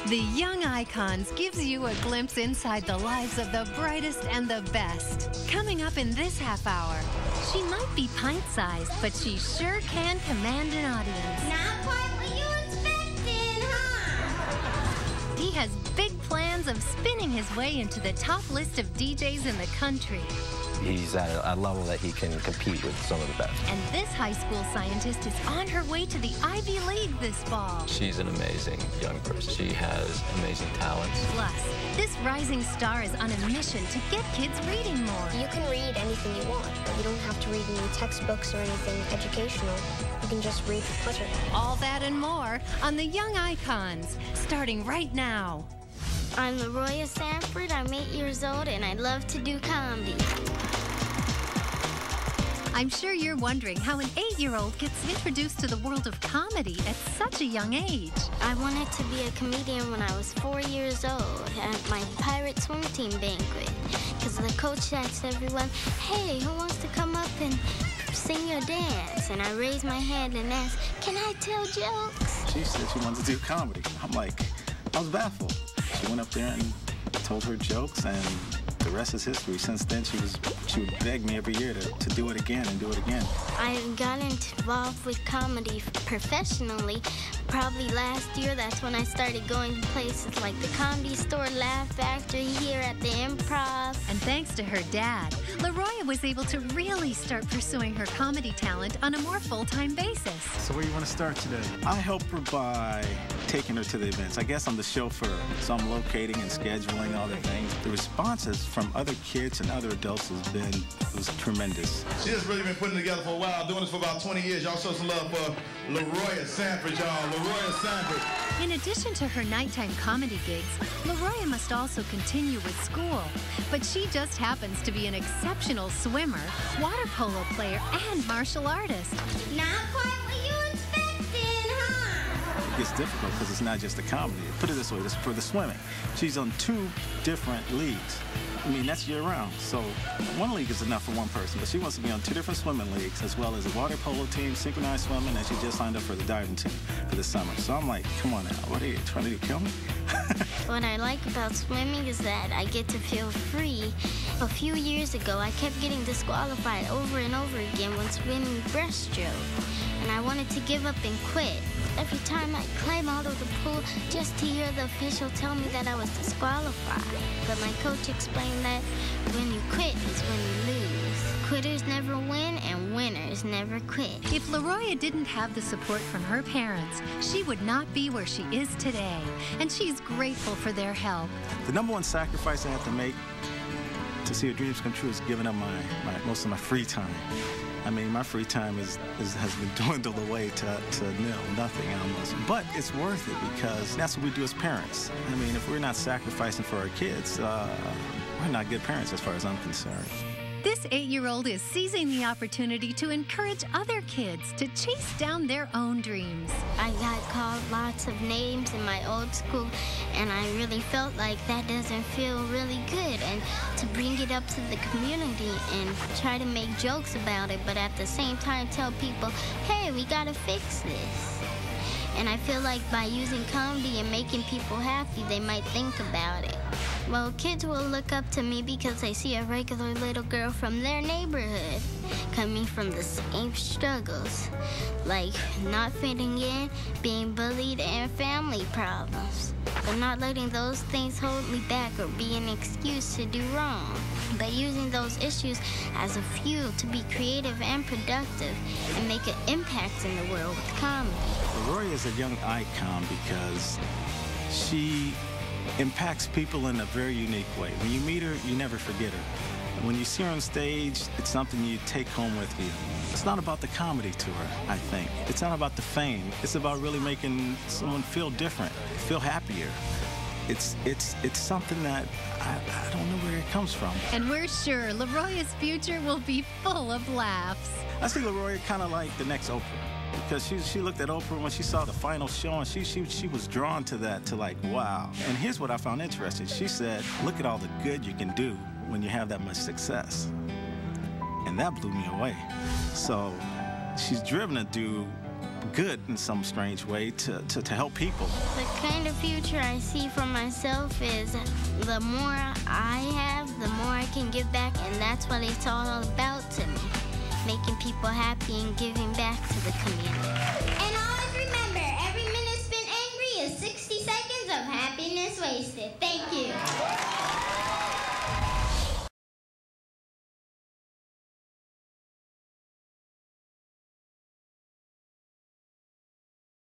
The Young Icons gives you a glimpse inside the lives of the brightest and the best. Coming up in this half hour, she might be pint-sized, but she sure can command an audience. Not quite what you expected, huh? He has big plans of spinning his way into the top list of DJs in the country. He's at a level that he can compete with some of the best. And this high school scientist is on her way to the Ivy League this fall. She's an amazing young person. She has amazing talents. Plus, this rising star is on a mission to get kids reading more. You can read anything you want. You don't have to read any textbooks or anything educational. You can just read for pleasure. All that and more on the Young Icons, starting right now. I'm Leroya Sanford. I'm 8 years old, and I love to do comedy. I'm sure you're wondering how an 8-year-old gets introduced to the world of comedy at such a young age. I wanted to be a comedian when I was 4 years old at my pirate swim team banquet, because the coach asked everyone, "Hey, who wants to come up and sing or dance?" And I raised my hand and asked, "Can I tell jokes?" She said she wanted to do comedy. I was baffled. She went up there and told her jokes, and the rest is history. Since then, she would beg me every year to do it again and do it again. I got involved with comedy professionally probably last year. That's when I started going to places like the Comedy Store, Laugh Factory, here at the Improv. And thanks to her dad, Leroya was able to really start pursuing her comedy talent on a more full-time basis. So where you want to start today? I help her by taking her to the events. I guess I'm the chauffeur, so I'm locating and scheduling all the things. The responses from other kids and other adults was tremendous. She has really been putting it together for a while, doing this for about 20 years. Y'all show some love for Leroya Sanford, y'all. Leroya Sanford. In addition to her nighttime comedy gigs, Leroya must also continue with school. But she just happens to be an exceptional swimmer, water polo player, and martial artist. Not quite what you expected, huh? It gets difficult because it's not just a comedy. Put it this way, for the swimming. She's on 2 different leagues. I mean, that's year-round. So one league is enough for one person, but she wants to be on 2 different swimming leagues, as well as a water polo team, synchronized swimming, and she just signed up for the diving team for the summer. So I'm like, come on now, what are you trying to do, kill me? What I like about swimming is that I get to feel free. A few years ago, I kept getting disqualified over and over again when swimming breaststroke, and I wanted to give up and quit. Every time I'd climb out of the pool just to hear the official tell me that I was disqualified. But my coach explained that when you quit is when you lose. Quitters never win, and winners never quit. If Leroya didn't have the support from her parents, she would not be where she is today. And she's grateful for their help. The #1 sacrifice I have to make to see her dreams come true is giving up most of my free time. I mean, my free time has been dwindled away to nil, nothing almost. But it's worth it because that's what we do as parents. I mean, if we're not sacrificing for our kids, we're not good parents as far as I'm concerned. This 8-year-old is seizing the opportunity to encourage other kids to chase down their own dreams. I got called lots of names in my old school, and I really felt like that doesn't feel really good. And to bring it up to the community and try to make jokes about it, but at the same time tell people, hey, we gotta fix this. And I feel like by using comedy and making people happy, they might think about it. Well, kids will look up to me because they see a regular little girl from their neighborhood coming from the same struggles, like not fitting in, being bullied, and family problems. But not letting those things hold me back or be an excuse to do wrong, but using those issues as a fuel to be creative and productive and make an impact in the world with comedy. Leroya is a young icon because she impacts people in a very unique way. When you meet her, you never forget her. When you see her on stage, it's something you take home with you. It's not about the comedy to her, I think. It's not about the fame. It's about really making someone feel different, feel happier. It's something that I don't know where it comes from. And we're sure Leroya's future will be full of laughs. I see Leroya kind of like the next Oprah. Because she looked at Oprah when she saw the final show, and she was drawn to that, to like, wow. And here's what I found interesting. She said, look at all the good you can do when you have that much success. And that blew me away. So she's driven to do good in some strange way to help people. The kind of future I see for myself is the more I have, the more I can give back, and that's what it's all about to me. Making people happy and giving back to the community.